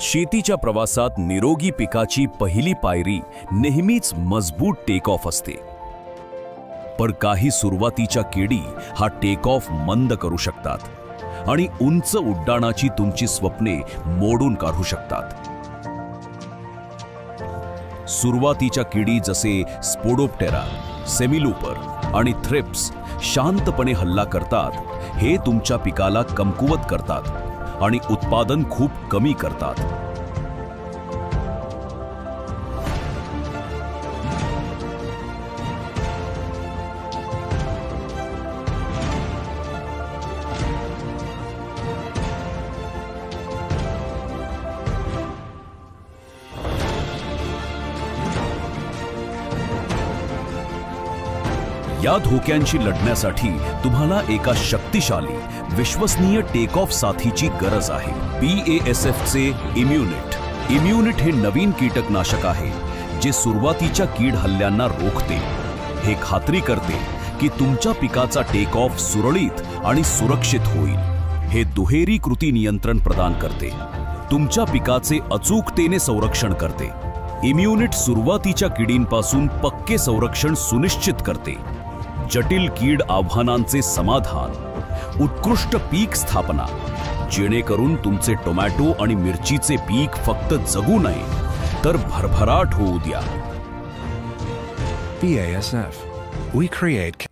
शेतीच्या प्रवासात निरोगी पिकाची पहिली पायरी नेहमीच मजबूत टेक ऑफ असते. पण काही सुरुवातीच्या किडी हा टेक ऑफ मंद करू शकतात आणि उंच उड्डाणाची तुमची स्वप्ने मोडून काढू शकतात. सुरुवातीच्या किडी जसे स्पोडोप्टेरा, सेमिलूपर आणि थ्रिप्स शांतपणे हल्ला करतात, हे तुमच्या पिकाला कमकुवत करतात आणि उत्पादन खूप कमी करतात. या धोक्यांशी लढण्यासाठी तुम्हाला एका शक्तिशाली, विश्वसनीय टेक ऑफ साथीची गरज आहे. BASF चे इम्युनिट. इम्युनिट हे नवीन कीटकनाशक आहे जे सुरुवातीच्या कीड हल्ल्यांना रोखते. हे खात्री करते की तुमच्या पिकाचा टेक ऑफ सुरळीत आणि सुरक्षित होईल. हे दुहेरी कृती नियंत्रण प्रदान करते. तुमच्या पिकाचे अचूकतेने संरक्षण करते. इम्युनिट सुरुवातीच्या किडींपासून पक्के संरक्षण सुनिश्चित करते. जटिल कीड आव्हानांचे समाधान, उत्कृष्ट पीक स्थापना, जेणेकरून तुमचे टोमॅटो आणि मिरचीचे पीक फक्त जगू नये तर भरभराट होऊ द्या. BASF. We create